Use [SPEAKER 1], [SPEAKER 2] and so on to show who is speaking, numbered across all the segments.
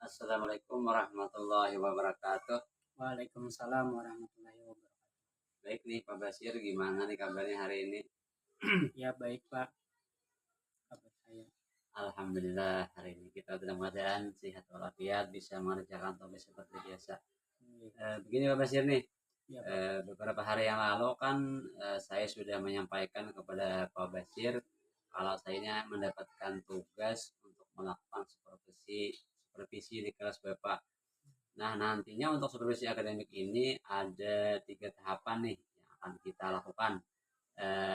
[SPEAKER 1] Assalamualaikum warahmatullahi wabarakatuh.
[SPEAKER 2] Waalaikumsalam warahmatullahi wabarakatuh.
[SPEAKER 1] Baik nih Pak Basir, gimana nih kabarnya hari ini?
[SPEAKER 2] Ya baik Pak, kabar saya.
[SPEAKER 1] Alhamdulillah hari ini kita dalam keadaan sehat walafiat, bisa mengerjakan tugas seperti biasa. Begini Pak Basir nih,
[SPEAKER 2] Ya, Pak.
[SPEAKER 1] beberapa hari yang lalu kan saya sudah menyampaikan kepada Pak Basir kalau saya ini mendapatkan tugas untuk melakukan supervisi di kelas Bapak. Nah, nantinya untuk supervisi akademik ini ada 3 tahapan nih yang akan kita lakukan.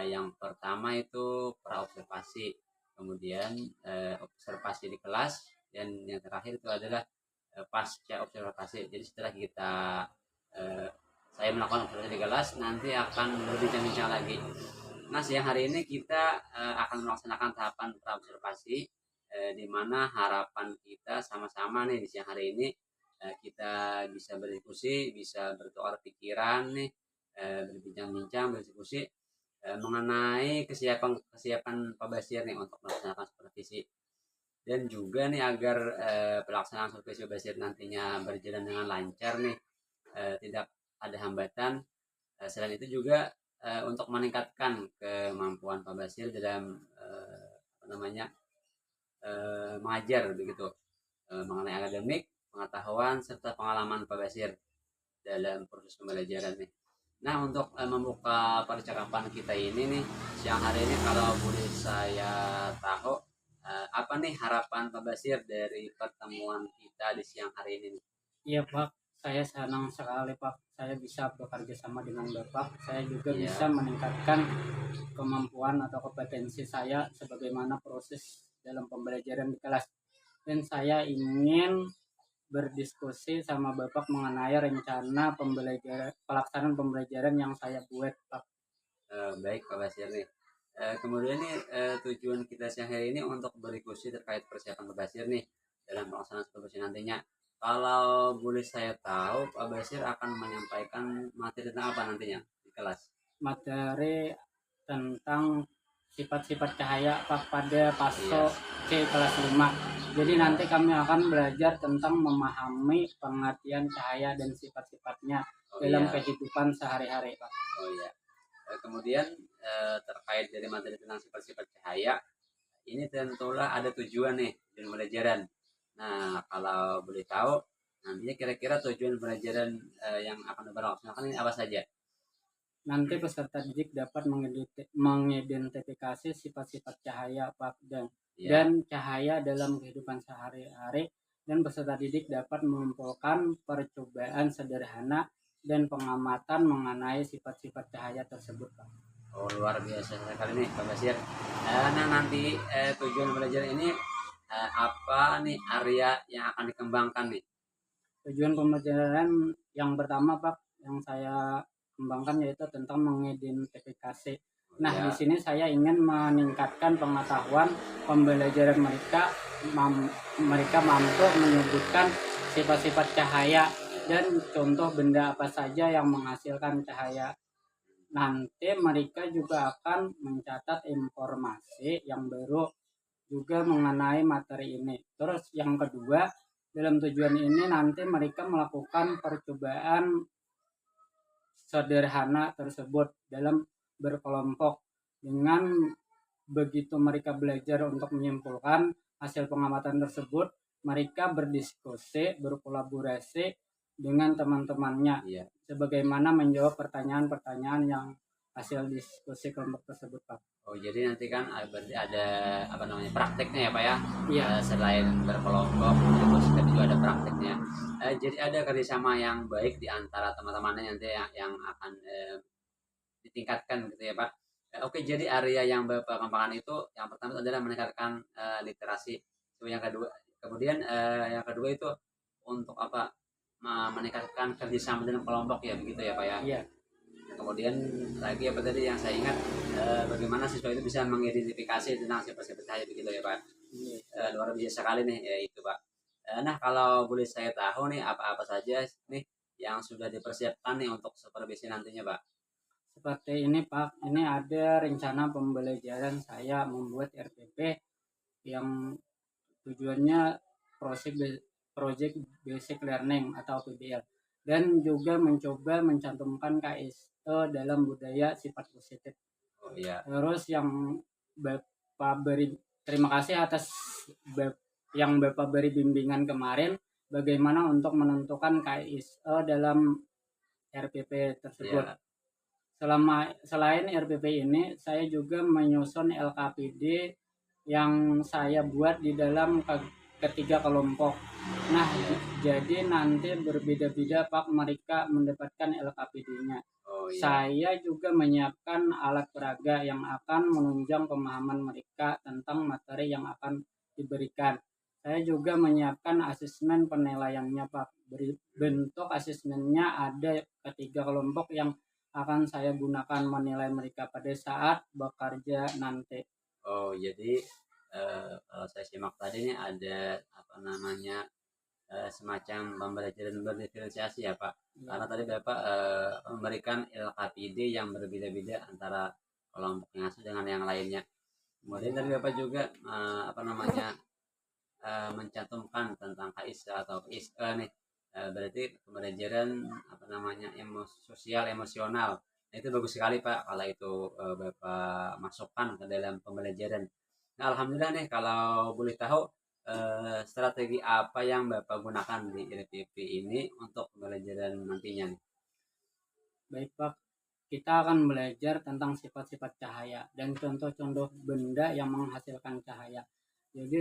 [SPEAKER 1] Yang pertama itu praobservasi, kemudian observasi di kelas, dan yang terakhir itu adalah pasca observasi. Jadi setelah eh, saya melakukan observasi di kelas, nanti akan berbincang-bincang lagi. Nah, siang hari ini kita akan melaksanakan tahapan praobservasi, di mana harapan kita sama-sama nih di siang hari ini kita bisa berdiskusi, bisa bertukar pikiran nih, berbincang-bincang, berdiskusi mengenai kesiapan kesiapan Pak Basir nih untuk melaksanakan supervisi, dan juga nih agar pelaksanaan supervisi Pak Basir nantinya berjalan dengan lancar nih, tidak ada hambatan. Selain itu juga untuk meningkatkan kemampuan Pak Basir dalam apa namanya mengajar begitu, mengenai akademik, pengetahuan serta pengalaman Pak Basir dalam proses pembelajaran nih. Nah, untuk membuka percakapan kita ini nih siang hari ini, kalau boleh saya tahu apa nih harapan Pak Basir dari pertemuan kita di siang hari ini nih?
[SPEAKER 2] Iya Pak, saya senang sekali Pak. Saya bisa bekerja sama dengan Bapak. Saya juga
[SPEAKER 1] Iya,
[SPEAKER 2] bisa meningkatkan kemampuan atau kompetensi saya sebagaimana proses dalam pembelajaran di kelas. Dan saya ingin berdiskusi sama Bapak mengenai rencana pelaksanaan pembelajaran yang saya buat Pak.
[SPEAKER 1] baik Pak Basir nih. Kemudian nih tujuan kita siang hari ini untuk berdiskusi terkait persiapan Pak Basir nih dalam pelaksanaan supervisi nantinya. Kalau boleh saya tahu, Pak Basir akan menyampaikan materi tentang apa nantinya di kelas?
[SPEAKER 2] Materi tentang sifat-sifat cahaya Pak pada
[SPEAKER 1] Iya,
[SPEAKER 2] paso C kelas 5. Jadi nanti kami akan belajar tentang memahami pengertian cahaya dan sifat-sifatnya
[SPEAKER 1] oh
[SPEAKER 2] dalam
[SPEAKER 1] iya,
[SPEAKER 2] kehidupan sehari-hari Pak.
[SPEAKER 1] oh iya. Kemudian terkait dari materi tentang sifat-sifat cahaya, ini tentulah ada tujuan nih tujuan pembelajaran. Nah, kalau boleh tahu, nantinya kira-kira tujuan pembelajaran yang akan dilaksanakan ini apa saja?
[SPEAKER 2] Nanti peserta didik dapat mengidentifikasi sifat-sifat cahaya Pak
[SPEAKER 1] Ya,
[SPEAKER 2] dan cahaya dalam kehidupan sehari-hari, dan peserta didik dapat mengumpulkan percobaan sederhana dan pengamatan mengenai sifat-sifat cahaya tersebut Pak.
[SPEAKER 1] oh luar biasa sekali nih Pak Basir. Nah, nanti tujuan pembelajaran ini apa nih area yang akan dikembangkan nih?
[SPEAKER 2] Tujuan pembelajaran yang pertama Pak yang saya kembangkan yaitu tentang mengidentifikasi. Nah,
[SPEAKER 1] Ya,
[SPEAKER 2] di sini saya ingin meningkatkan pengetahuan pembelajaran mereka. Mereka mampu menyebutkan sifat-sifat cahaya dan contoh benda apa saja yang menghasilkan cahaya. Nanti mereka juga akan mencatat informasi yang baru juga mengenai materi ini. Terus yang kedua, dalam tujuan ini nanti mereka melakukan percobaan sederhana tersebut dalam berkelompok. Dengan begitu mereka belajar untuk menyimpulkan hasil pengamatan tersebut, mereka berdiskusi, berkolaborasi dengan teman-temannya,
[SPEAKER 1] iya.
[SPEAKER 2] sebagaimana menjawab pertanyaan-pertanyaan yang hasil diskusi kelompok tersebut Pak.
[SPEAKER 1] Oh, jadi nanti kan berarti ada apa namanya prakteknya ya Pak ya?
[SPEAKER 2] Iya.
[SPEAKER 1] Selain berkelompok, terus kan juga ada prakteknya. Jadi ada kerjasama yang baik di antara teman-temannya nanti yang akan ditingkatkan gitu ya Pak. Oke, jadi area yang Bapak kembangkan itu yang pertama itu adalah meningkatkan literasi. So, yang kedua, kemudian yang kedua itu untuk apa? Meningkatkan kerjasama dalam kelompok ya begitu ya Pak ya.
[SPEAKER 2] Iya.
[SPEAKER 1] Kemudian lagi apa tadi yang saya ingat, bagaimana siswa itu bisa mengidentifikasi tentang siapa-siapa saya begitu ya Pak. Luar biasa sekali nih ya itu Pak. Nah, kalau boleh saya tahu nih apa-apa saja nih yang sudah dipersiapkan nih untuk supervisi nantinya Pak?
[SPEAKER 2] Seperti ini Pak, ini ada rencana pembelajaran saya membuat RPP yang tujuannya proses Project Basic Learning atau PBL, dan juga mencoba mencantumkan KSE dalam budaya sifat positif.
[SPEAKER 1] Oh iya.
[SPEAKER 2] Terus yang Bapak beri, terima kasih atas yang Bapak beri bimbingan kemarin bagaimana untuk menentukan KSE dalam RPP tersebut.
[SPEAKER 1] Iya.
[SPEAKER 2] Selain RPP ini, saya juga menyusun LKPD yang saya buat di dalam ketiga kelompok. Nah, jadi nanti berbeda-beda Pak mereka mendapatkan LKPD-nya.
[SPEAKER 1] Oh iya.
[SPEAKER 2] Saya juga menyiapkan alat peraga yang akan menunjang pemahaman mereka tentang materi yang akan diberikan. Saya juga menyiapkan asesmen penilaiannya Pak. Bentuk asesmennya ada ketiga kelompok yang akan saya gunakan menilai mereka pada saat bekerja nanti.
[SPEAKER 1] Oh jadi kalau saya simak tadi ini ada apa namanya semacam pembelajaran berdiferensiasi ya Pak. Karena tadi Bapak memberikan LKPD yang berbeda-beda antara kelompok yang satu dengan yang lainnya. Kemudian tadi Bapak juga apa namanya mencantumkan tentang KISA atau KISA nih. Berarti pembelajaran apa namanya sosial emosional. Nah, itu bagus sekali Pak kalau itu Bapak masukkan ke dalam pembelajaran. Nah, alhamdulillah nih kalau boleh tahu strategi apa yang Bapak gunakan di RPP ini untuk pembelajaran nantinya nih?
[SPEAKER 2] Baik Pak, kita akan belajar tentang sifat-sifat cahaya dan contoh-contoh benda yang menghasilkan cahaya. Jadi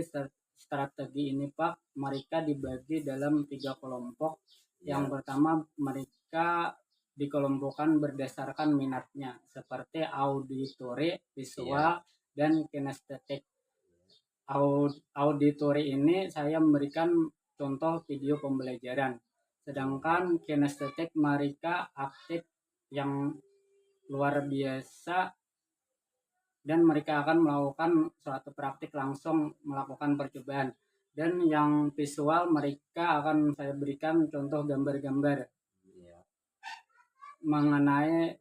[SPEAKER 2] strategi ini Pak, mereka dibagi dalam 3 kelompok. Yang pertama, mereka dikelompokkan berdasarkan minatnya seperti auditory, visual, dan kinestetik. Auditory ini saya memberikan contoh video pembelajaran. Sedangkan kinestetik mereka aktif yang luar biasa dan mereka akan melakukan suatu praktik langsung melakukan percobaan. Dan yang visual mereka akan saya berikan contoh gambar-gambar mengenai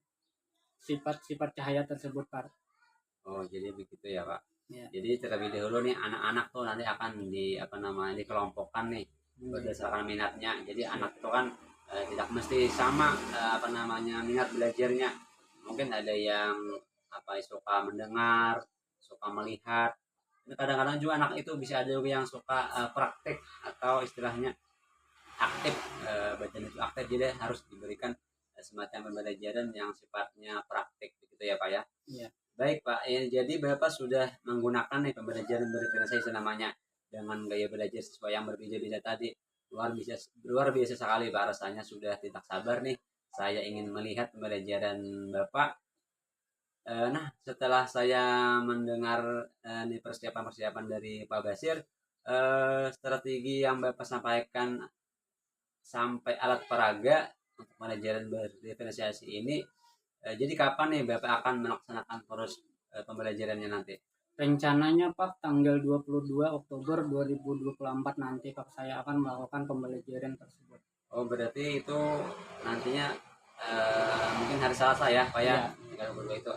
[SPEAKER 2] sifat-sifat cahaya tersebut Pak.
[SPEAKER 1] Oh jadi begitu ya Pak.
[SPEAKER 2] Ya.
[SPEAKER 1] Jadi terlebih dahulu nih anak-anak tuh nanti akan di apa namanya dikelompokkan nih berdasarkan minatnya. Jadi anak itu kan tidak mesti sama apa namanya minat belajarnya. Mungkin ada yang apa suka mendengar, suka melihat. Kadang-kadang juga anak itu bisa ada juga yang suka praktek atau istilahnya aktif, badan itu aktif, jadi harus diberikan semacam pembelajaran yang sifatnya praktik begitu ya Pak ya.
[SPEAKER 2] Iya.
[SPEAKER 1] Baik Pak, jadi Bapak sudah menggunakan nih pembelajaran berdiferensiasi namanya dengan gaya belajar siswa yang berbeda-beda tadi. Luar biasa sekali Pak, rasanya sudah tidak sabar nih saya ingin melihat pembelajaran Bapak. Nah, setelah saya mendengar nih persiapan-persiapan dari Pak Basir, strategi yang Bapak sampaikan sampai alat peraga untuk pembelajaran berdiferensiasi ini, jadi kapan nih Bapak akan melaksanakan terus pembelajarannya nanti?
[SPEAKER 2] Rencananya Pak tanggal 22 Oktober 2024 nanti Pak saya akan melakukan pembelajaran tersebut.
[SPEAKER 1] Oh berarti itu nantinya mungkin hari Selasa ya Pak ya? Tanggal 22 itu.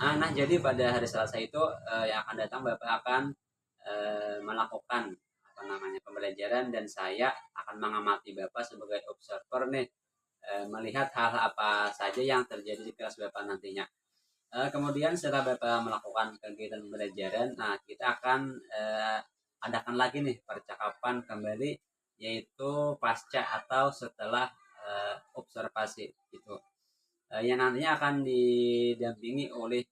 [SPEAKER 1] Nah jadi pada hari Selasa itu yang akan datang Bapak akan melakukan apa namanya pembelajaran dan saya akan mengamati Bapak sebagai observer nih, melihat hal apa saja yang terjadi di kelas Bapak nantinya. Kemudian setelah Bapak melakukan kegiatan pembelajaran, nah kita akan adakan lagi nih percakapan kembali, yaitu pasca atau setelah observasi itu, yang nantinya akan didampingi oleh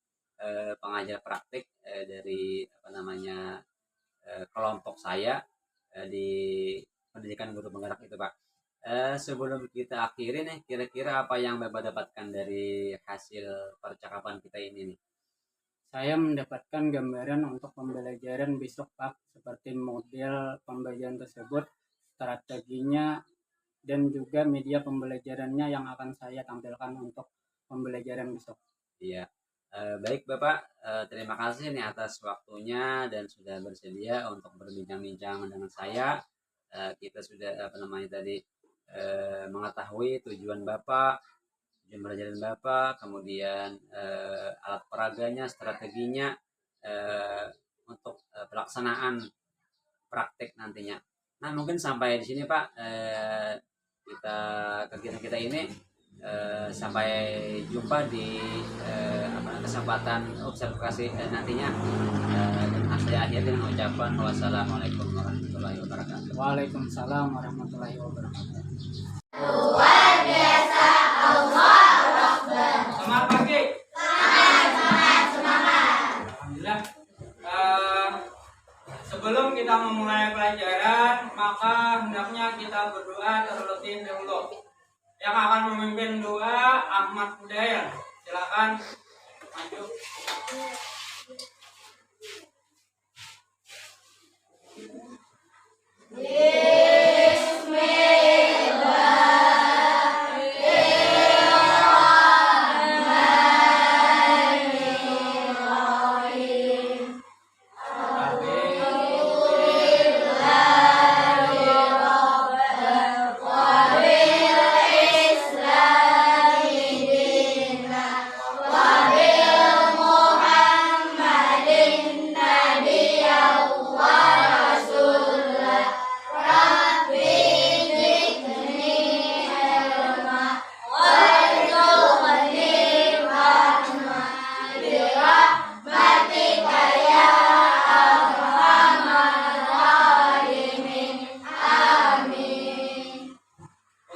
[SPEAKER 1] pengajar praktik dari apa namanya kelompok saya di pendidikan guru penggerak itu Pak. Sebelum kita akhiri nih, kira-kira apa yang Bapak dapatkan dari hasil percakapan kita ini nih?
[SPEAKER 2] Saya mendapatkan gambaran untuk pembelajaran besok Pak, seperti model pembelajaran tersebut, strateginya, dan juga media pembelajarannya yang akan saya tampilkan untuk pembelajaran besok.
[SPEAKER 1] Iya. Baik Bapak, terima kasih nih atas waktunya dan sudah bersedia untuk berbincang-bincang dengan saya. Kita sudah apa namanya tadi mengetahui tujuan Bapak, tujuan pelajaran Bapak, kemudian alat peraganya, strateginya untuk pelaksanaan praktek nantinya. Nah, mungkin sampai di sini Pak, kita kegiatan kita ini, sampai jumpa di kesempatan observasi nantinya. Dan saya akhiri dengan ucapan wassalamualaikum warahmatullahi wabarakatuh.
[SPEAKER 2] Waalaikumsalam warahmatullahi wabarakatuh. Semangat pagi. Alhamdulillah. Sebelum kita memulai pelajaran, maka hendaknya kita berdoa terlebih dahulu. Yang akan memimpin doa Ahmad Hudayat. Silakan maju.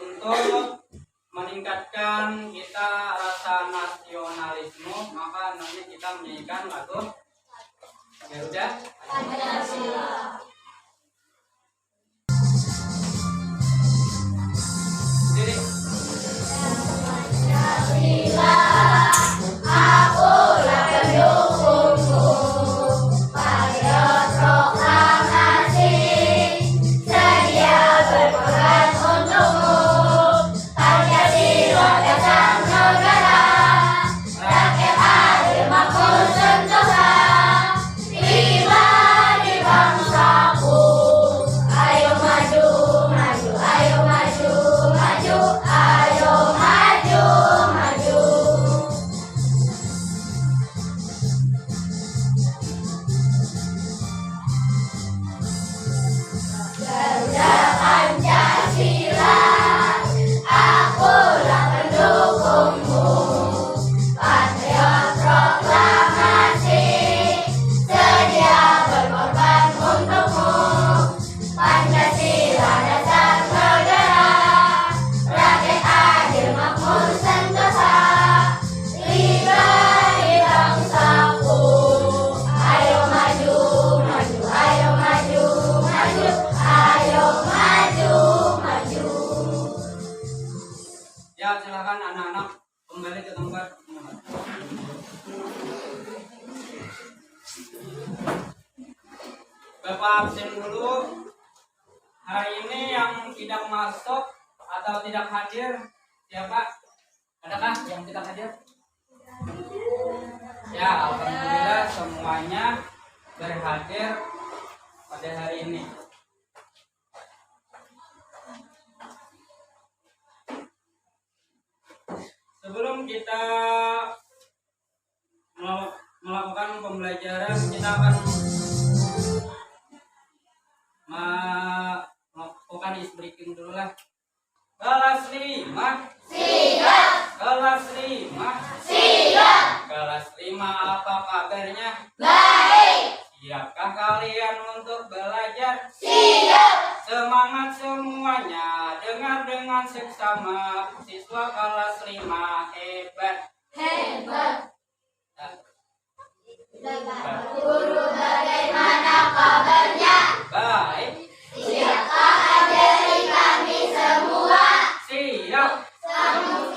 [SPEAKER 2] Untuk meningkatkan kita rasa nasionalisme, maka nanti kita menyanyikan lagu Garuda Pancasila. Jadi ya silakan anak-anak kembali ke tempat. Bapak absen dulu. Hari ini yang tidak masuk atau tidak hadir siapa? Adakah yang tidak hadir? Ya, alhamdulillah semuanya berhadir pada hari ini. Sebelum kita melakukan pembelajaran, kita akan melakukan is breaking dulu lah. Kelas 5 siap. Kelas 5 siap. Kelas 5 apa kabarnya? Baik. Siapkah kalian untuk belajar? Siap. Semangat semuanya, dengar dengan seksama, siswa kelas 5 hebat. Hebat. Guru bagaimana kabarnya? Baik. Siapkah ajari kami semua? Siap.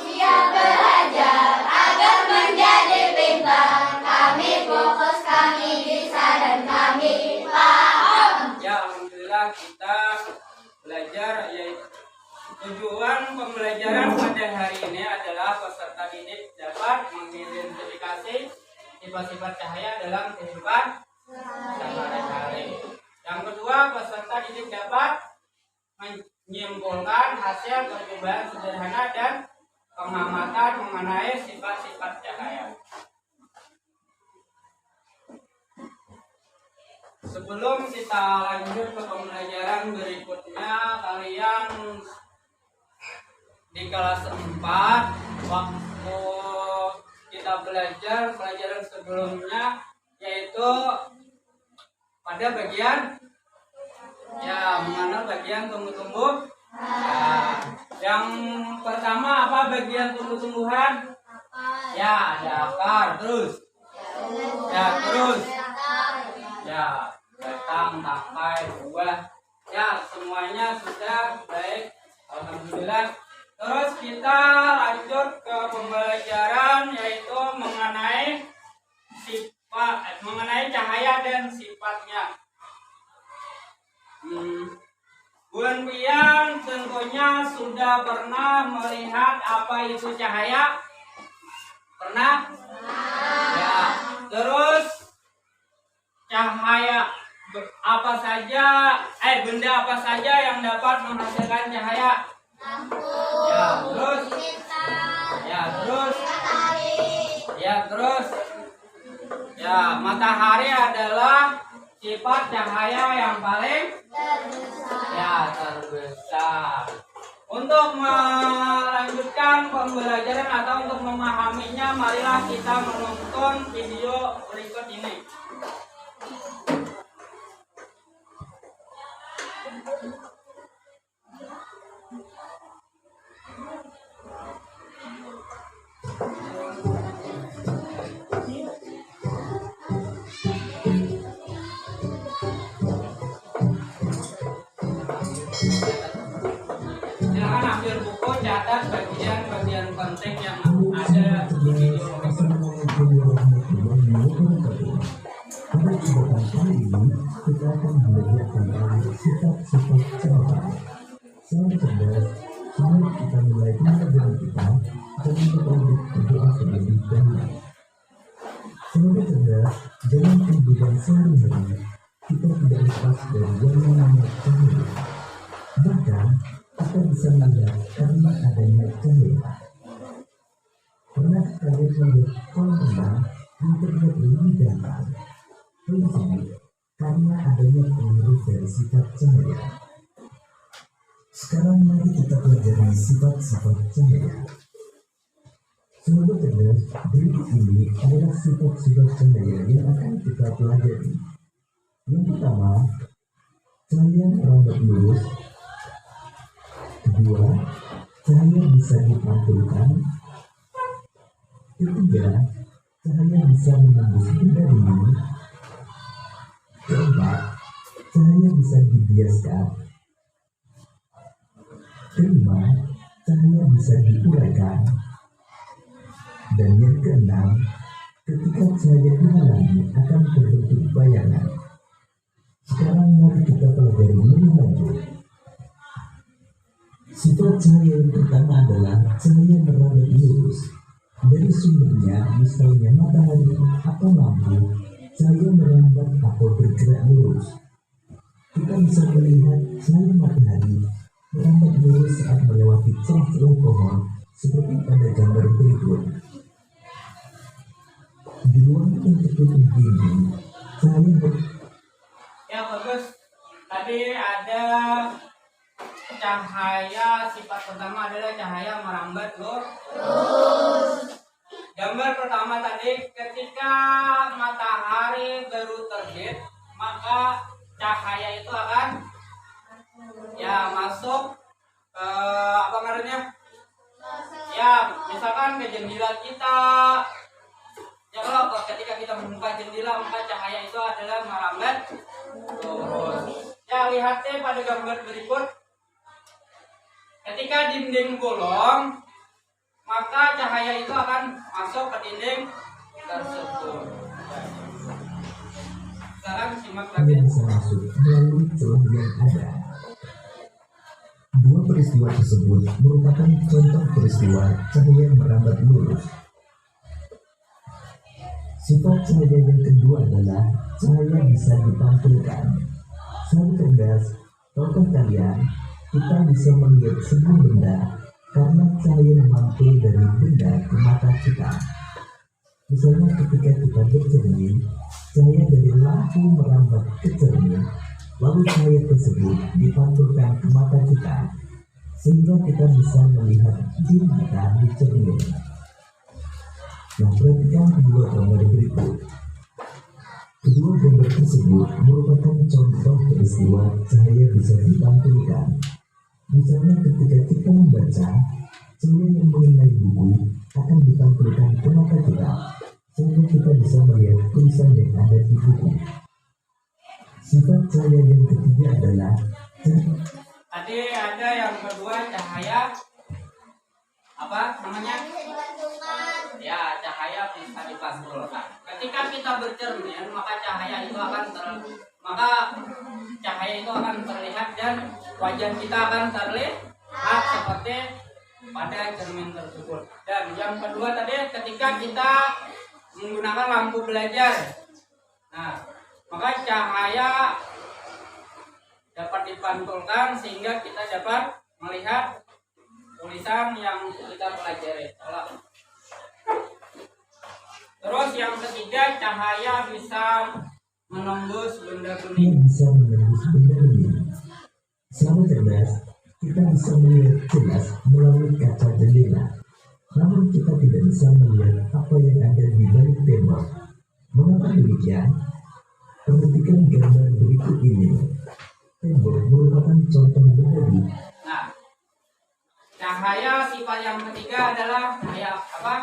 [SPEAKER 2] Siap belajar agar menjadi pintar. Kami fokus, kami bisa dan kami paham. Ya, alhamdulillah kita belajar, yaitu tujuan pembelajaran pada hari ini adalah peserta didik dapat mengidentifikasi sifat-sifat cahaya dalam kehidupan sehari-hari. Yang kedua, peserta didik dapat menyimpulkan hasil percobaan sederhana dan pengamatan mengenai sifat-sifat cahaya. Sebelum kita lanjut ke pembelajaran berikutnya, berikutnya kalian di kelas 4 waktu kita belajar pelajaran sebelumnya, yaitu pada bagian mengenal bagian tumbuh-tumbuh. Nah, yang pertama apa bagian tumbuh-tumbuhan? Ya, ada akar, terus batang, tangkai, buah. Ya, semuanya sudah baik, alhamdulillah. Terus kita lanjut ke pembelajaran, yaitu mengenai cahaya dan sifatnya. Bun Pian tentunya sudah pernah melihat apa itu cahaya? Pernah? Ya. Terus cahaya apa saja? Benda apa saja yang dapat menghasilkan cahaya? Terus. Matahari adalah sifat cahaya yang paling terbesar. Untuk melanjutkan pembelajaran atau untuk memahaminya, marilah kita menonton video berikut ini. Silakan ambil buku, catat bagian-bagian penting yang ada di video
[SPEAKER 3] Pada kesempatan kali ini, kita akan belajar tentang sifat-sifat cahaya. Selamat cerdas, mari kita mulai pembelajaran kita dengan berdoa terlebih dahulu. Selamat cerdas, dalam kehidupan sehari-hari, kita tidak lepas dari yang namanya cahaya. Bahkan, kita bisa melihat karena adanya cahaya. Pernah kalian melihat kolam renang yang terlihat lebih dalam? Karena adanya pengaruh dari sifat cahaya. Sekarang mari kita pelajari sifat-sifat cahaya. Semoga cerdas, berikut ini adalah sifat-sifat cahaya yang akan kita pelajari. Yang pertama, cahaya merambat lurus. Kedua, cahaya bisa dipantulkan. Ketiga, cahaya bisa menembus benda dingin. Keempat, cahaya bisa dibiaskan. Kelima, cahaya bisa diuraikan. Dan yang keenam, ketika cahaya dihalangi akan terbentuk bayangan. Sekarang mari kita pelajari lebih lanjut. Sifat cahaya yang pertama adalah cahaya merambat lurus. Dari sumbernya, misalnya matahari atau lampu, cahaya merambat atau bergerak lurus. Kita bisa melihat cahaya matahari merambat lurus saat melewati celah-celah pohon, seperti pada gambar berikut. Di ruangan yang tertutup dinding, cahaya
[SPEAKER 2] bagus. Tadi ada cahaya, sifat pertama adalah cahaya merambat lurus. Gambar pertama tadi, ketika matahari baru terbit, maka cahaya itu akan masuk ke apa namanya? Misalkan ke jendela kita. Kalau ketika kita membuka jendela, maka cahaya itu adalah merambat lurus. Lihat pada gambar berikut. Ketika dinding bolong, maka cahaya itu akan masuk ke dinding tersebut. Sekarang simak lagi.
[SPEAKER 3] bisa masuk melalui celah yang ada. Dua peristiwa tersebut merupakan contoh peristiwa cahaya merambat lurus. Sifat cahaya yang kedua adalah cahaya bisa dipantulkan. Sangat cerdas, tahukah kalian, kita bisa melihat sebuah benda karena cahaya memantul dari benda ke mata kita. Misalnya ketika kita bercermin, cahaya dari lampu merambat ke cermin, lalu cahaya tersebut dipantulkan ke mata kita, sehingga kita bisa melihat diri kita di cermin. Nah, perhatikan kedua gambar berikut. Kedua gambar tersebut merupakan contoh peristiwa cahaya bisa dipantulkan. Misalnya ketika kita membaca, cahaya yang mengenai buku akan dipantulkan ke mata kita, sehingga kita bisa melihat tulisan yang ada di buku. Sifat cahaya yang ketiga adalah
[SPEAKER 2] Tadi ada yang kedua cahaya apa namanya? Ya, cahaya bisa dipantulkan. Ketika kita bercermin, maka cahaya itu akan terlihat dan wajah kita akan terlihat seperti pada cermin tersebut. Dan yang kedua tadi ketika kita menggunakan lampu belajar, nah maka cahaya dapat dipantulkan sehingga kita dapat melihat tulisan yang kita pelajari. Terus yang ketiga, cahaya bisa menembus benda bening.
[SPEAKER 3] bisa menembus benda bening. Selama cerdas, kita bisa melihat jelas melalui kaca jendela. Namun kita tidak bisa melihat apa yang ada di balik tembok. Mengapa demikian? Perhatikan gambar berikut ini. Tembok merupakan contoh benda bening.
[SPEAKER 2] Nah, cahaya sifat yang ketiga adalah cahaya apa?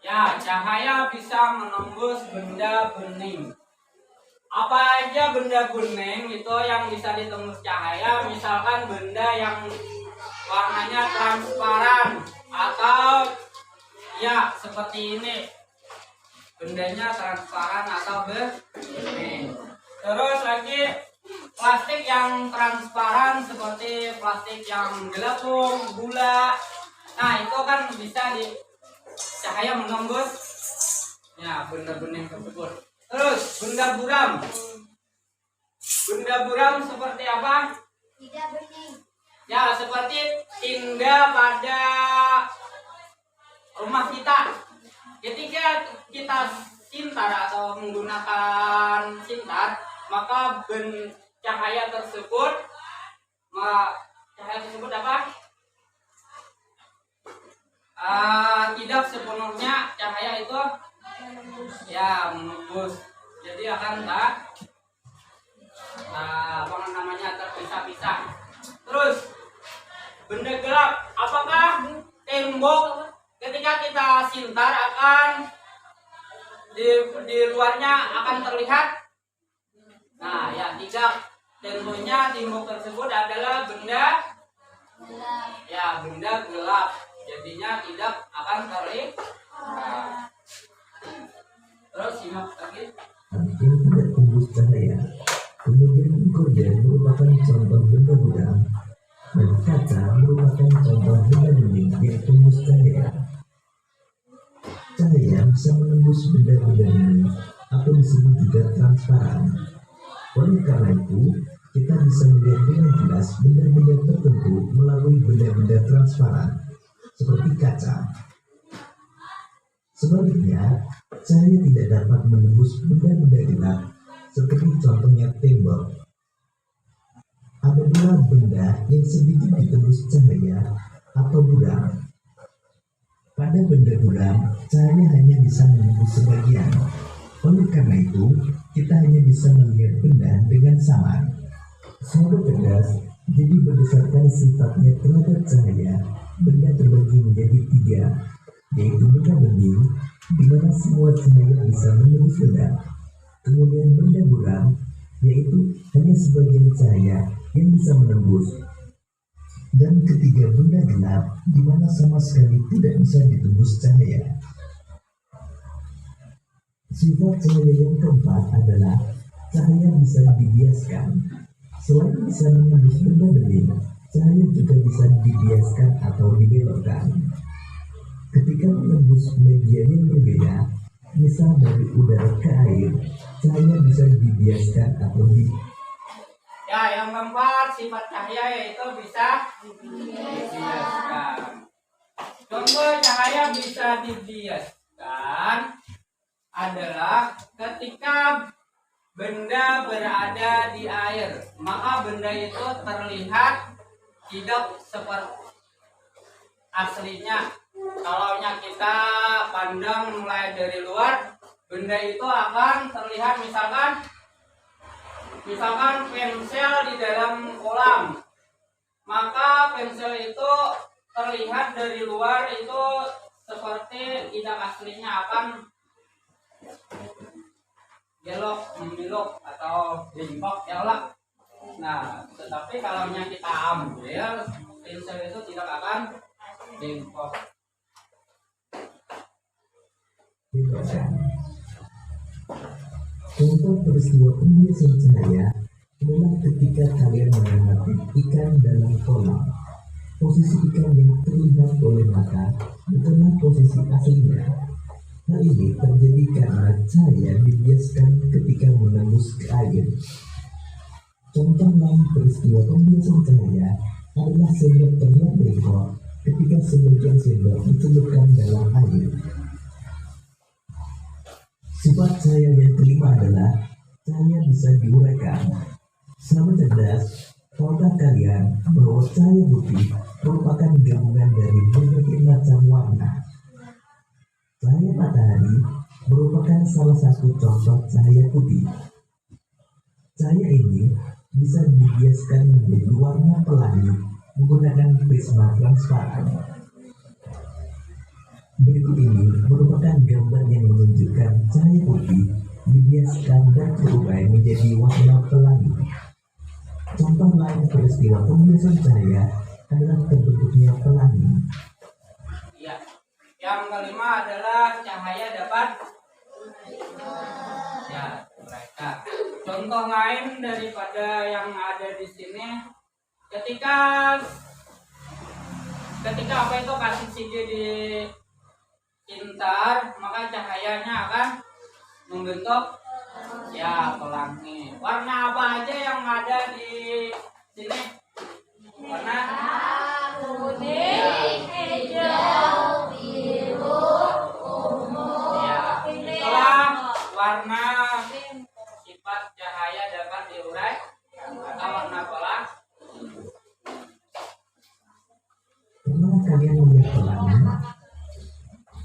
[SPEAKER 2] Ya, cahaya bisa menembus benda bening. Apa aja benda bening itu yang bisa ditembus cahaya? Misalkan benda yang warnanya transparan atau ya seperti ini. Bendanya transparan atau bening. Terus lagi plastik yang transparan seperti plastik yang gelapung, gula. Nah, itu kan bisa cahaya menembus ya benda bening tersebut. Terus benda buram. Benda buram seperti apa?
[SPEAKER 4] Tidak bening.
[SPEAKER 2] Ya, seperti tinda pada rumah kita. Ketika kita sintar atau menggunakan sintar, maka cahaya tersebut apa? Tidak sepenuhnya cahaya itu ya menembus. Jadi akan terpisah-pisah. Terus benda gelap, apakah tembok ketika kita sintar akan di luarnya akan terlihat? Nah, ya tidak. Tentunya tembok tersebut adalah benda gelap. Jadinya tidak akan terlihat. Terus simak lagi.
[SPEAKER 3] Yang tidak tembus cahaya. Kemudian gorden merupakan contoh benda buram, dan kaca merupakan contoh benda bening yang tembus cahaya. Cahaya bisa menembus benda-benda bening atau disebut juga transparan. Oleh karena itu, kita bisa melihat dengan jelas benda-benda tertentu melalui benda-benda transparan, seperti kaca. Sebaliknya, cahaya tidak dapat menembus benda-benda gelap, seperti contohnya tembok. Ada pula benda yang sedikit ditembus cahaya atau buram. Pada benda buram, cahaya hanya bisa menembus sebagian. Oleh karena itu, kita hanya bisa melihat benda dengan samar. Sahabat cerdas, jadi berdasarkan sifatnya terhadap cahaya, benda terbagi menjadi 3, yaitu benda bening, di mana semua cahaya bisa menembus benda. Kemudian benda buram, yaitu hanya sebagian cahaya yang bisa menembus. Dan ketiga, benda gelap, di mana sama sekali tidak bisa ditembus cahaya. Sifat cahaya yang keempat adalah cahaya bisa dibiaskan. Selain bisa menembus benda bening, cahaya juga bisa dibiaskan atau dibelokkan. Ketika menembus media yang berbeda, misal dari udara ke air, cahaya bisa dibiaskan atau
[SPEAKER 2] Ya, yang keempat sifat cahaya yaitu bisa dibiaskan. Contoh cahaya bisa dibiaskan adalah ketika benda berada di air, maka benda itu terlihat tidak seperti aslinya. Kalau kita pandang mulai dari luar, benda itu akan terlihat misalkan pensel di dalam kolam, maka pensel itu terlihat dari luar itu seperti tidak aslinya, akan memilok atau bengkok ya lah. Nah, tetapi kalau kita ambil pensel itu tidak akan bengkok.
[SPEAKER 3] Contoh peristiwa pembiasan cahaya adalah ketika kalian mengamati ikan dalam kolam. Posisi ikan yang terlihat oleh mata bukanlah posisi aslinya. Hal ini terjadi karena cahaya dibiaskan ketika menembus ke air. Contoh lain peristiwa pembiasan cahaya adalah sendok terlihat bengkok ketika sebagian sendok dicelupkan dalam air. Sifat cahaya yang kelima adalah cahaya bisa diuraikan. Sahabat cerdas, tahukah kalian bahwa cahaya putih merupakan gabungan dari berbagai macam warna? Cahaya matahari merupakan salah satu contoh cahaya putih. Cahaya ini bisa dibiaskan menjadi warna pelangi menggunakan prisma transparan. Berikut ini merupakan gambar yang menunjukkan cahaya putih dibiaskan dan terurai menjadi warna pelangi. Contoh lain peristiwa pembiasan cahaya adalah terbentuknya pelangi.
[SPEAKER 2] Ya. Yang kelima adalah cahaya dapat mereka. Contoh lain daripada yang ada di sini, ketika apa itu kasih CD di pintar, maka cahayanya akan membentuk pelangi. Warna apa aja yang ada di sini? Warna kuning, hijau, biru, ungu. Itulah warna sifat cahaya dapat diurai atau warna pelangi.
[SPEAKER 3] Pernah kalian melihat pelangi?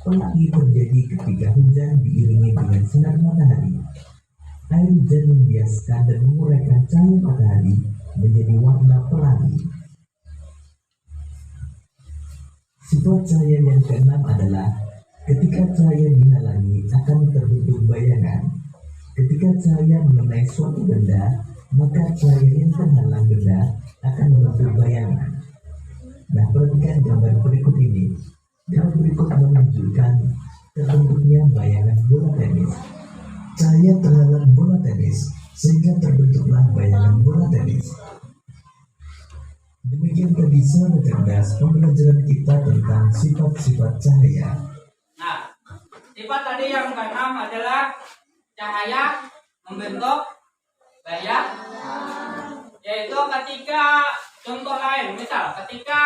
[SPEAKER 3] Pelangi terjadi ketika hujan diiringi dengan sinar matahari. Air hujan membiaskan dan menguraikan cahaya matahari menjadi warna pelangi. Sifat cahaya yang keenam adalah ketika cahaya dihalangi akan terbentuk bayangan. Ketika cahaya mengenai suatu benda, maka cahaya yang terhalang benda akan membentuk bayangan. Nah, perhatikan gambar berikut ini. Gambar berikut menunjukkan terbentuknya bayangan bola tenis. Cahaya terhalang bola tenis sehingga terbentuklah bayangan bola tenis. Demikian tadi sahabat cerdas pembelajaran kita tentang sifat-sifat cahaya.
[SPEAKER 2] Nah, sifat tadi yang keenam adalah cahaya membentuk bayangan. Yaitu ketika contoh lain, misal ketika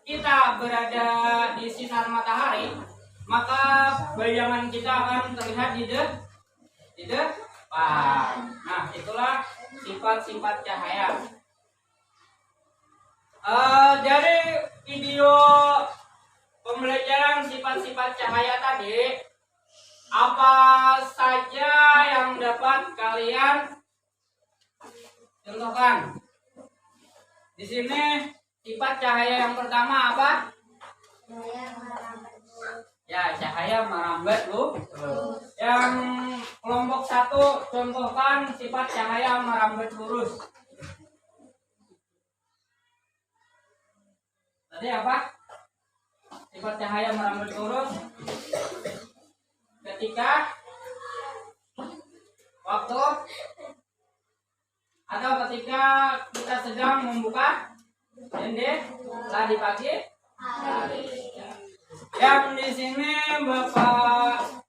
[SPEAKER 2] kita berada di sinar matahari, maka bayangan kita akan terlihat di depan. Nah, itulah sifat-sifat cahaya. Dari video pembelajaran sifat-sifat cahaya tadi, apa saja yang dapat kalian contohkan? Di sini sifat cahaya yang pertama apa? Cahaya merambat lurus. Yang kelompok satu, contohkan sifat cahaya merambat lurus. Tadi apa? Sifat cahaya merambat lurus ketika waktu atau ketika kita sedang membuka jendela di pagi hari. Yang di sini Bapak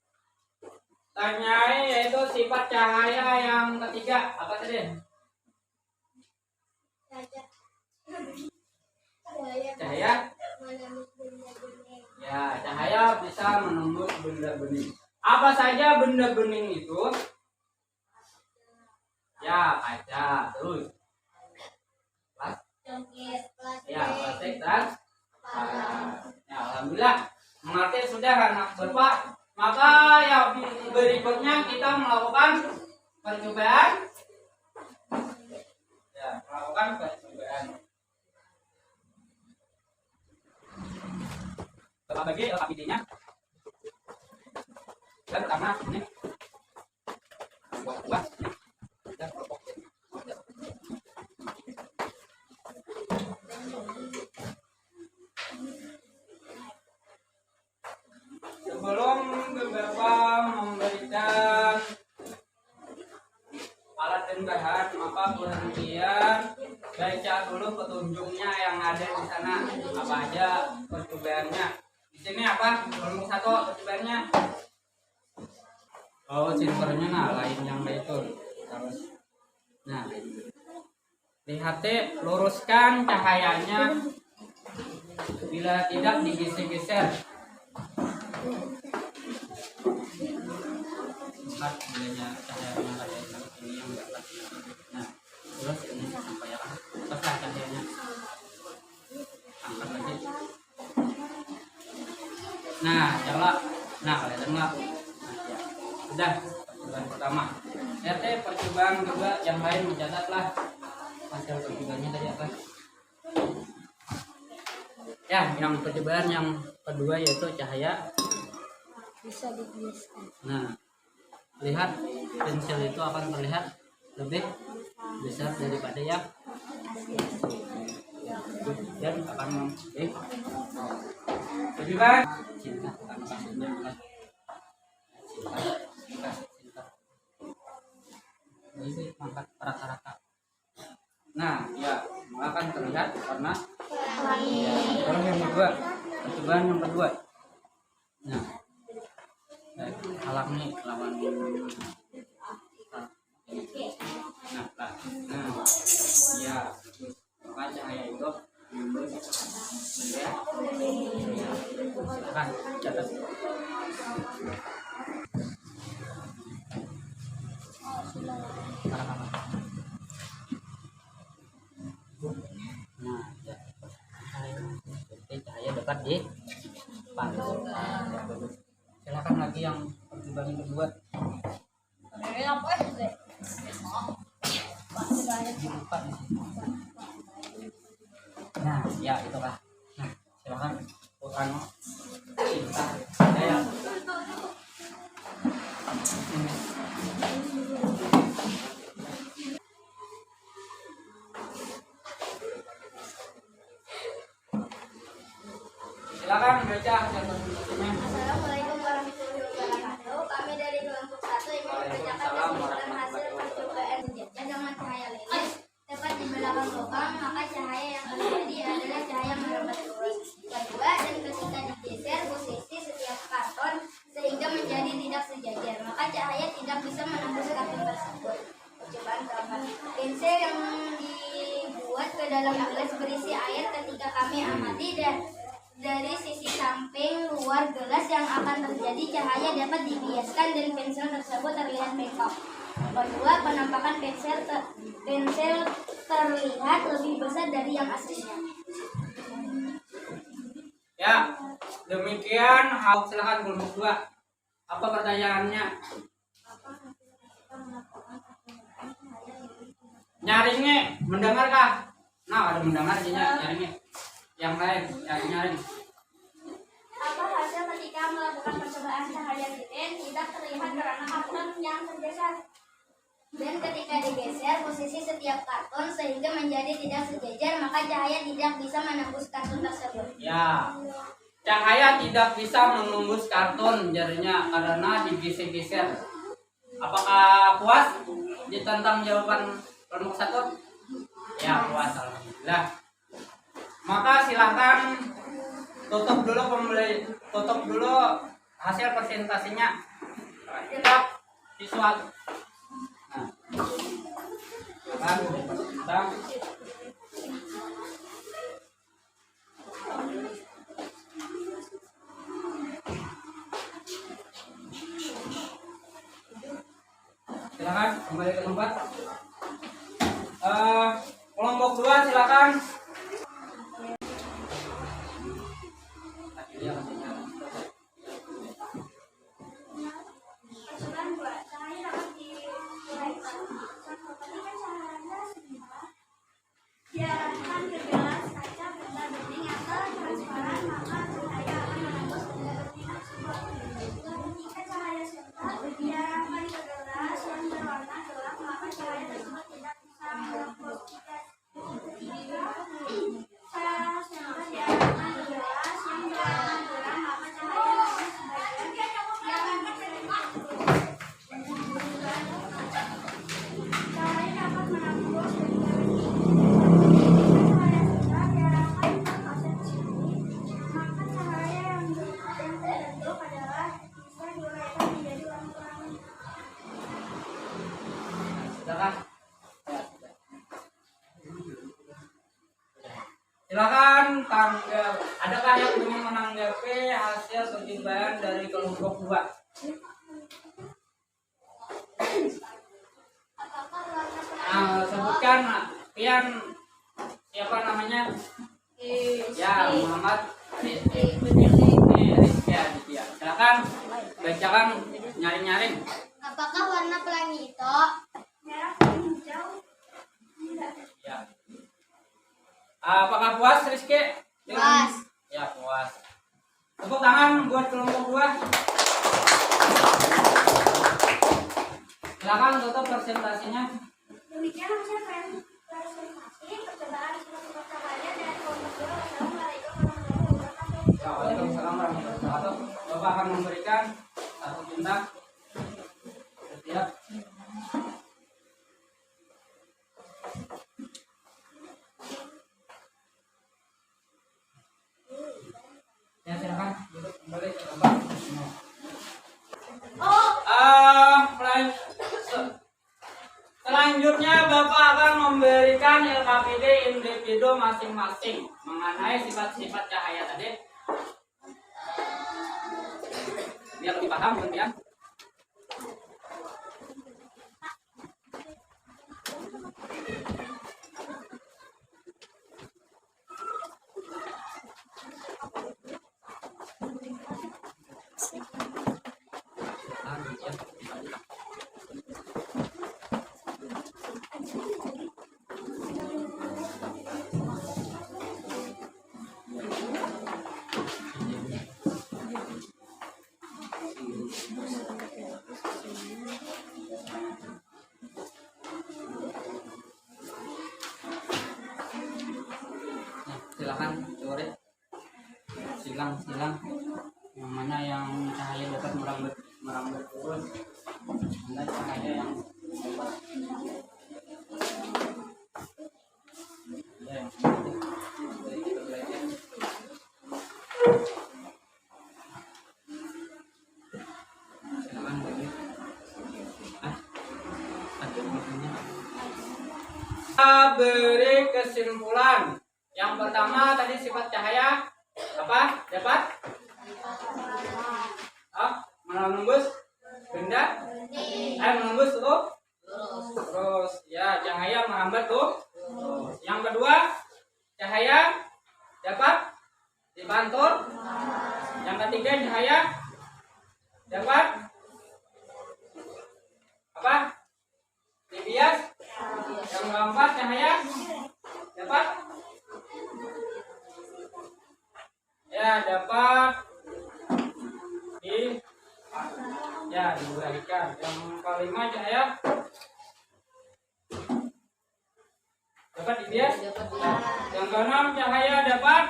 [SPEAKER 2] tanyai yaitu sifat cahaya yang ketiga apa tadi? Cahaya. Cahaya bisa menembus benda bening. Apa saja benda bening itu? Ya, terus. Ya, plastik dan ya, alhamdulillah mengerti sudah anak Bapak. Maka yang berikutnya kita melakukan percobaan. Ya, melakukan percobaan. Kita bagi APD-nya. Dan pertama ini buat dan kelompok. Sebelum Bapak memberikan alat dan bahan, maka kemudian baca dulu petunjuknya yang ada di sana, apa aja percobaannya. Di sini apa? Kelompok 1 percobaannya. Oh, simpernya nah lain yang itu. Terus. Nah, lihat luruskan cahayanya. Bila tidak digeser-geser. Lihat bilanya cahayanya ada ini yang enggak. Nah, terus ini sampai ya. Tekan cahayanya. Angkat lagi. Nah, nyala. Nah, kelihatan enggak? Sudah, percobaan pertama. RT percobaan kedua yang lain mencatatlah hasil percobaannya tadi apa? Ya, yang percobaan yang kedua yaitu cahaya
[SPEAKER 4] bisa dibiaskan.
[SPEAKER 2] Nah, lihat pensil itu akan terlihat lebih besar daripada yang dan akan percobaan cinta akan kasihnya cinta. Ini angkat rata-rata. Nah, ya, maka akan terlihat karena ya, yang kedua, percobaan yang kedua. Nah, halang nih lawan. Nah, ya, maka cahaya itu ya, silakan catat. Nah, ya. Cahaya dekat di pantul. Silakan lagi yang percobaan yang kedua. Dibuka di sini. Nah, ya itu lah. Nah, silakan anu cinta. Ya. Silakan baca hasil percobaan.
[SPEAKER 4] Assalamualaikum warahmatullahi wabarakatuh. Kami dari kelompok 1 ingin membacakan kesimpulan hasil percobaan senjata dengan cahaya lilin tepat di belakang lubang, maka cahaya yang terjadi adalah cahaya merambat lurus. Kedua, dan ketika digeser posisi setiap karton sehingga menjadi tidak sejajar, maka cahaya tidak bisa menembus karton tersebut. Percobaan keempat, pensil yang dibuat ke dalam gelas berisi air ketika kami amati dan dari sisi samping luar gelas yang akan terjadi cahaya dapat dibiaskan dan pensil tersebut terlihat bengkok. Kedua, penampakan pensil terlihat lebih besar dari yang aslinya.
[SPEAKER 2] Ya, demikian silakan kelompok 2. Apa pertanyaannya? Nyaringnya mendengarkah? Nah, ada mendengar nyaringnya. Yang lain, nyaring.
[SPEAKER 4] Apa hasil ketika melakukan percobaan cahaya lilin tidak terlihat karena karton yang tergeser? Dan ketika digeser posisi setiap karton sehingga menjadi tidak sejajar, maka cahaya tidak bisa menembus karton tersebut.
[SPEAKER 2] Ya, cahaya tidak bisa menembus karton jarinya karena digeser-geser. Apakah puas ditentang jawaban kelompok 1? Ya, puas, alhamdulillah. Maka silahkan tutup dulu hasil presentasinya. Siap, siswa. Nah, silakan. Silakan kembali ke tempat. silakan.
[SPEAKER 4] Asuran buat cahaya dapat diuraikan ketika cahayanya seimbang, diarahkan ke gelas kaca benda bening atau transparan, maka cahaya akan menembus benda bening tersebut. Jika cahaya sebentar diarahkan ke gelas yang berwarna gelap, maka cahaya tersebut tidak bisa menembus. Jika cahaya sebentar diarahkan ke gelas yang berwarna gelap, maka cahaya tersebut sebagian yang cahaya dapat menembus benda bening. Jika cahaya sebentar diarahkan ke kaca sini, maka cahaya yang terbentuk adalah bisa diuraikan menjadi warna-warni.
[SPEAKER 2] Silakan. Silakan tanggap. Adakah yang ingin menanggapi hasil pertimbangan dari kelompok 2?
[SPEAKER 4] Apakah warna
[SPEAKER 2] Sebutkan pian siapa namanya? Ya, Muhammad Rizky Aditya. Silakan bacakan nyaring-nyaring.
[SPEAKER 4] Apakah warna pelangi itu merah, kuning, hijau? Tidak.
[SPEAKER 2] Ya. Apakah puas Rizky?
[SPEAKER 4] Puas.
[SPEAKER 2] Ya, puas. Tepuk tangan buat kelompok 2. Silakan tutup presentasinya.
[SPEAKER 4] Demikian hasil presentasi percobaan sifat-sifat cahaya dari kelompok 2. Wassalamualaikum warahmatullahi wabarakatuh.
[SPEAKER 2] Ya, waalaikumsalam warahmatullahi wabarakatuh. Bapak akan memberikan satu bintang setiap. Ya, silakan duduk kembali ke tempat. Selanjutnya Bapak akan memberikan LKPD individu masing-masing mengenai sifat-sifat cahaya tadi. Biar lebih paham kemudian. Silakan coret silang yang mana yang cahaya dapat merambat terus, mana cahaya yang silakan boleh. Beri kesimpulan. Yang pertama tadi sifat cahaya apa? Dapat menembus benda, menembus tuh terus ya, cahaya merambat tuh. Yang kedua, cahaya dapat dipantul. Yang ketiga, cahaya dapat apa? Dibias. Yang keempat, cahaya dapat dapat diuraikan. Yang kelima, cahaya dapat dibias. Yang keenam, cahaya dapat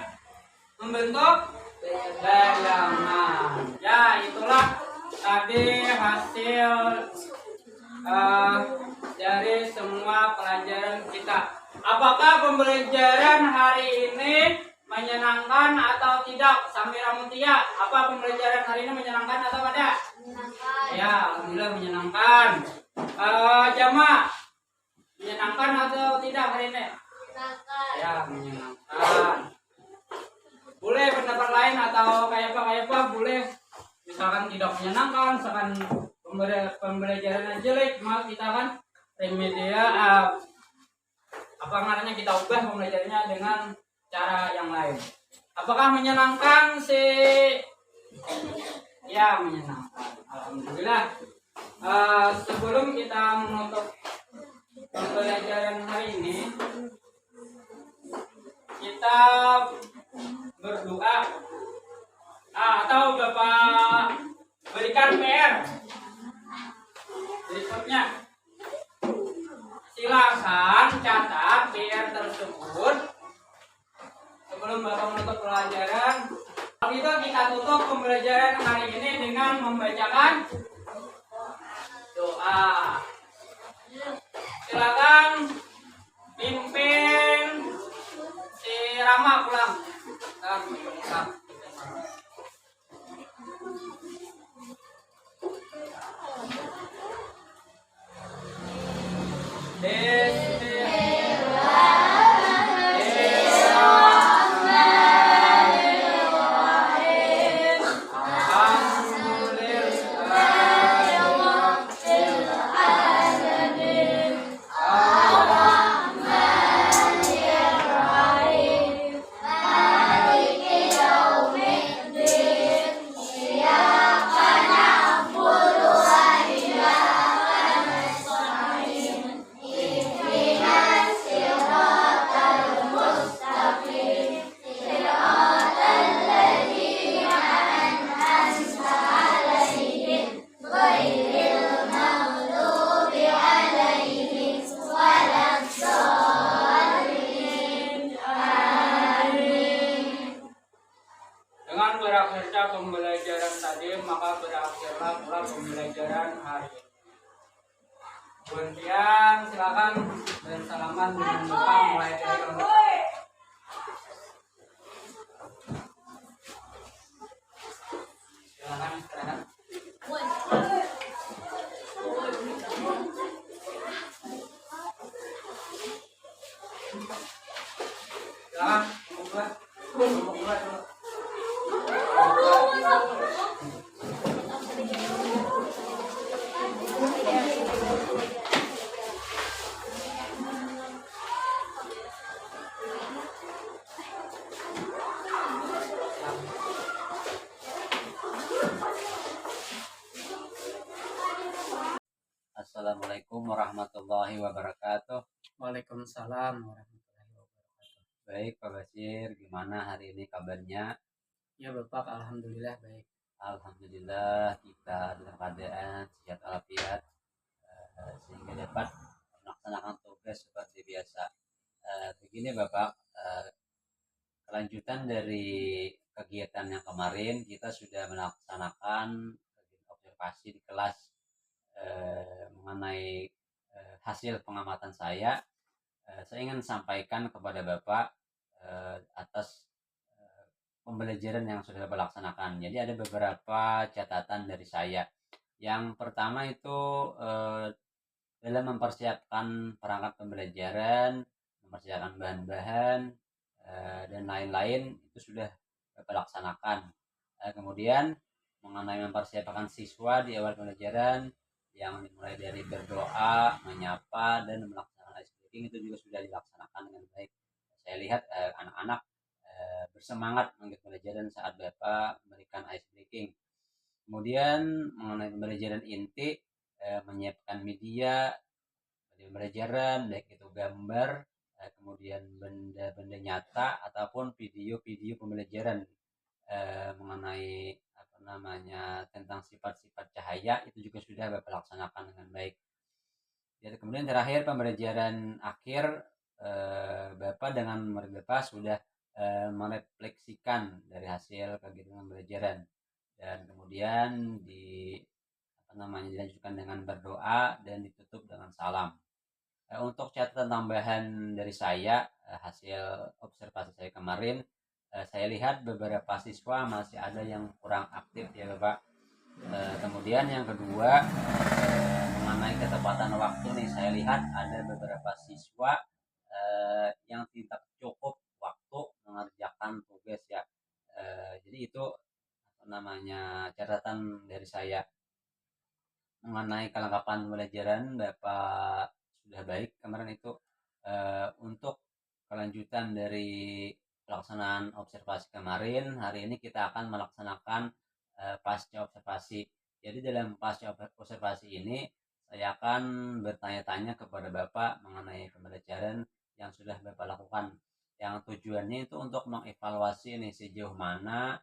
[SPEAKER 2] membentuk bayangan. Ya, itulah tadi hasil dari semua pelajaran kita. Apakah pembelajaran hari ini menyenangkan atau tidak? Samira Mutia, apa pembelajaran hari ini menyenangkan atau tidak?
[SPEAKER 4] Menyenangkan.
[SPEAKER 2] Ya, alhamdulillah menyenangkan. Jamaah, menyenangkan atau tidak hari ini?
[SPEAKER 4] Menyenangkan.
[SPEAKER 2] Ya, menyenangkan. Boleh pendapat lain atau kayak apa boleh. Misalkan tidak menyenangkan, misalkan pembelajaran jelek, maka kita kan remedia apa namanya kita ubah pembelajarannya dengan cara yang lain. Apakah menyenangkan sih? Ya, menyenangkan. Alhamdulillah. Sebelum kita menutup pembelajaran hari ini, kita berdoa atau Bapak berikan PR berikutnya. Silakan catat PR tersebut sebelum Bapak menutup pelajaran. Kalau gitu kita tutup pembelajaran hari ini dengan membacakan doa. Silakan pimpin si Rama pulang. Dengan berakhirnya pembelajaran tadi, maka berakhirlah pula pembelajaran hari ini. Kemudian silakan dan salaman dengan Bapak mulai dari kelompok. Silakan istirahat. Silakan kelompok dua dulu.
[SPEAKER 1] Assalamualaikum warahmatullahi wabarakatuh.
[SPEAKER 2] Waalaikumsalam warahmatullahi wabarakatuh.
[SPEAKER 1] Baik Pak Basir, gimana hari ini kabarnya?
[SPEAKER 2] Ya Bapak, alhamdulillah baik.
[SPEAKER 1] Alhamdulillah kita dalam keadaan sehat walafiat sehingga dapat melaksanakan tugas seperti biasa. Begini Bapak, kelanjutan dari kegiatan yang kemarin kita sudah melaksanakan observasi di kelas mengenai hasil pengamatan saya. Saya ingin sampaikan kepada Bapak atas pembelajaran yang sudah Bapak laksanakan. Jadi ada beberapa catatan dari saya. Yang pertama itu dalam mempersiapkan perangkat pembelajaran, mempersiapkan bahan-bahan dan lain-lain itu sudah Bapak laksanakan. Kemudian mengenai mempersiapkan siswa di awal pembelajaran yang dimulai dari berdoa, menyapa, dan melaksanakan ice breaking itu juga sudah dilaksanakan dengan baik. Saya lihat anak-anak bersemangat mengikuti pembelajaran saat Bapak memberikan ice breaking. Kemudian mengenai pembelajaran inti, menyiapkan media pembelajaran, baik itu gambar, kemudian benda-benda nyata ataupun video-video pembelajaran mengenai tentang sifat-sifat cahaya itu juga sudah Bapak laksanakan dengan baik. Jadi kemudian terakhir pembelajaran akhir, Bapak dengan murid Bapak sudah merefleksikan dari hasil kegiatan pembelajaran dan kemudian dilanjutkan dengan berdoa dan ditutup dengan salam. Untuk catatan tambahan dari saya, hasil observasi saya kemarin, saya lihat beberapa siswa masih ada yang kurang aktif ya Bapak. Kemudian yang kedua, mengenai ketepatan waktu nih, saya lihat ada beberapa siswa yang tidak cukup waktu mengerjakan tugas ya. Jadi itu catatan dari saya. Mengenai kelengkapan pembelajaran Bapak sudah baik kemarin itu, Untuk kelanjutan dari pelaksanaan observasi kemarin, hari ini kita akan melaksanakan pasca observasi. Jadi dalam pasca observasi ini saya akan bertanya-tanya kepada Bapak mengenai pembelajaran yang sudah Bapak lakukan. Yang tujuannya itu untuk mengevaluasi ini sejauh mana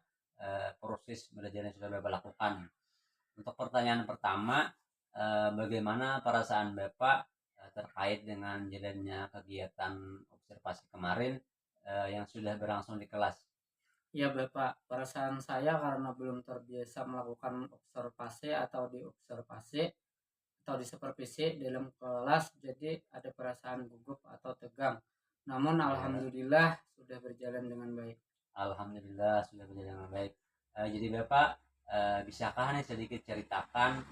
[SPEAKER 1] proses belajar yang sudah Bapak lakukan. Untuk pertanyaan pertama, bagaimana perasaan Bapak terkait dengan jalannya kegiatan observasi kemarin yang sudah berlangsung di kelas?
[SPEAKER 2] Ya Bapak, perasaan saya karena belum terbiasa melakukan observasi atau diobservasi atau di supervisi dalam kelas, jadi ada perasaan gugup atau tegang. Namun
[SPEAKER 1] Ya.
[SPEAKER 2] alhamdulillah sudah berjalan dengan baik.
[SPEAKER 1] Alhamdulillah sudah berjalan dengan baik. Jadi Bapak bisakah nih sedikit ceritakan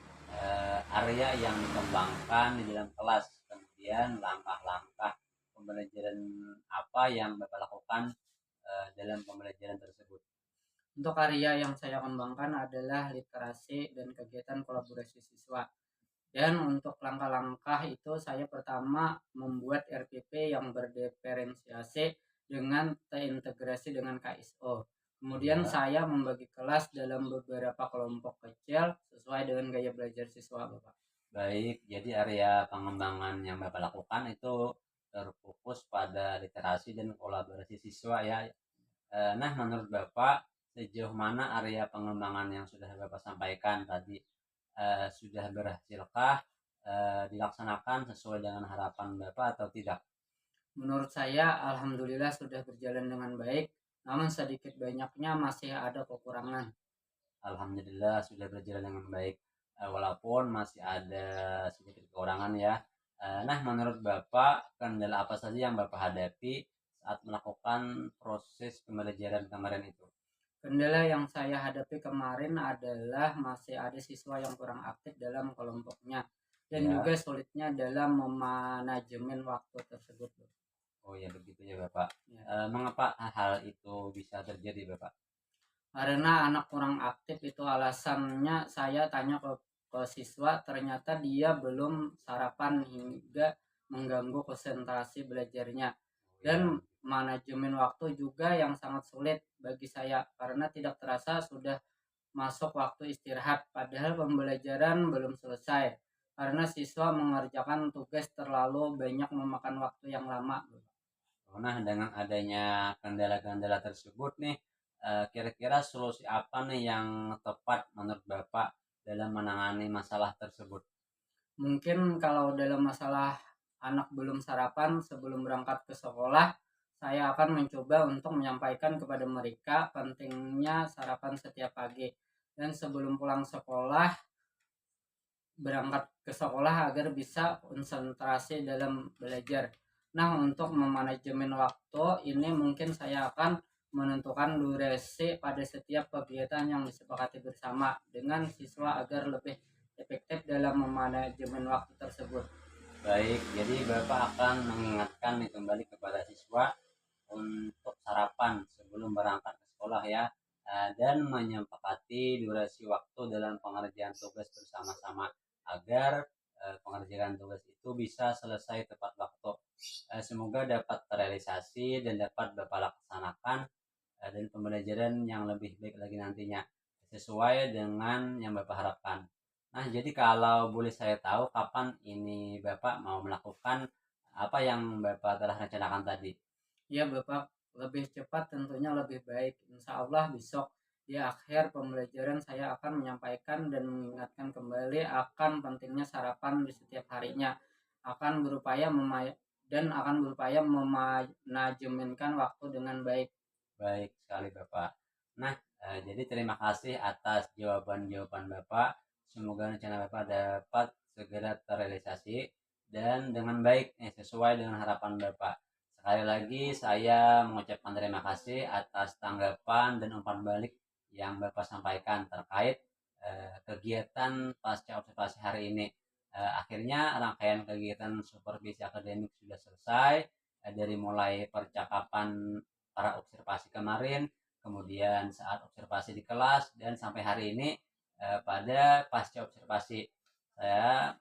[SPEAKER 1] area yang dikembangkan di dalam kelas, kemudian langkah-langkah pembelajaran apa yang Bapak lakukan dalam pembelajaran tersebut?
[SPEAKER 2] Untuk area yang saya kembangkan adalah literasi dan kegiatan kolaborasi siswa. Dan untuk langkah-langkah itu saya pertama membuat RPP yang berdiferensiasi dengan terintegrasi dengan KSO. Kemudian
[SPEAKER 1] Ya.
[SPEAKER 2] saya membagi kelas dalam beberapa kelompok kecil sesuai dengan gaya belajar siswa, Bapak.
[SPEAKER 1] Baik, jadi area pengembangan yang Bapak lakukan itu terfokus pada literasi dan kolaborasi siswa ya. Nah, menurut Bapak sejauh mana area pengembangan yang sudah Bapak sampaikan tadi sudah berhasilkah dilaksanakan sesuai dengan harapan Bapak atau tidak?
[SPEAKER 2] Menurut saya alhamdulillah sudah berjalan dengan baik, namun sedikit banyaknya masih ada kekurangan.
[SPEAKER 1] Alhamdulillah sudah berjalan dengan baik, walaupun masih ada sedikit kekurangan ya. Nah, menurut Bapak kendala apa saja yang Bapak hadapi saat melakukan proses pembelajaran kemarin itu?
[SPEAKER 2] Kendala yang saya hadapi kemarin adalah masih ada siswa yang kurang aktif dalam kelompoknya dan
[SPEAKER 1] Ya.
[SPEAKER 2] juga sulitnya dalam memanajemen waktu tersebut.
[SPEAKER 1] Oh ya begitu ya Bapak.
[SPEAKER 2] Ya.
[SPEAKER 1] Mengapa hal itu bisa terjadi Bapak?
[SPEAKER 2] Karena anak kurang aktif itu alasannya, saya tanya ke siswa, ternyata dia belum sarapan hingga mengganggu konsentrasi belajarnya. Dan manajemen waktu juga yang sangat sulit bagi saya karena tidak terasa sudah masuk waktu istirahat padahal pembelajaran belum selesai karena siswa mengerjakan tugas terlalu banyak memakan waktu yang lama.
[SPEAKER 1] Nah, dengan adanya kendala-kendala tersebut nih, kira-kira solusi apa nih yang tepat menurut Bapak dalam menangani masalah tersebut?
[SPEAKER 2] Mungkin kalau dalam masalah anak belum sarapan sebelum berangkat ke sekolah, saya akan mencoba untuk menyampaikan kepada mereka pentingnya sarapan setiap pagi. Dan sebelum pulang sekolah, berangkat ke sekolah agar bisa konsentrasi dalam belajar. Nah, untuk memanajemen waktu ini mungkin saya akan menentukan durasi pada setiap kegiatan yang disepakati bersama dengan siswa agar lebih efektif dalam memanajemen waktu tersebut.
[SPEAKER 1] Baik, jadi Bapak akan mengingatkan nih kembali kepada siswa untuk sarapan sebelum berangkat ke sekolah ya, dan menyepakati durasi waktu dalam pengerjaan tugas bersama-sama agar pengerjaan tugas itu bisa selesai tepat waktu. Semoga dapat terrealisasi dan dapat Bapak laksanakan dan pembelajaran yang lebih baik lagi nantinya sesuai dengan yang Bapak harapkan. Nah, jadi kalau boleh saya tahu kapan ini Bapak mau melakukan apa yang Bapak telah rencanakan tadi?
[SPEAKER 2] Ya Bapak, lebih cepat tentunya lebih baik. Insya Allah besok di akhir pembelajaran saya akan menyampaikan dan mengingatkan kembali akan pentingnya sarapan di setiap harinya. Akan berupaya memanajemenkan waktu dengan baik.
[SPEAKER 1] Baik sekali Bapak. Nah, jadi terima kasih atas jawaban-jawaban Bapak. Semoga rencana Bapak dapat segera terrealisasi dan dengan baik sesuai dengan harapan Bapak. Sekali lagi saya mengucapkan terima kasih atas tanggapan dan umpan balik yang Bapak sampaikan terkait kegiatan pasca observasi hari ini. Akhirnya rangkaian kegiatan supervisi akademik sudah selesai, dari mulai percakapan para observasi kemarin, kemudian saat observasi di kelas, dan sampai hari ini pada pasca observasi. Saya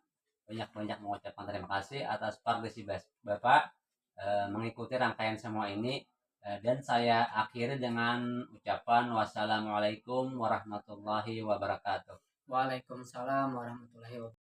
[SPEAKER 1] banyak-banyak mengucapkan terima kasih atas partisipasi Bapak mengikuti rangkaian semua ini. Dan saya akhiri dengan ucapan wassalamualaikum warahmatullahi wabarakatuh.
[SPEAKER 2] Waalaikumsalam warahmatullahi wabarakatuh.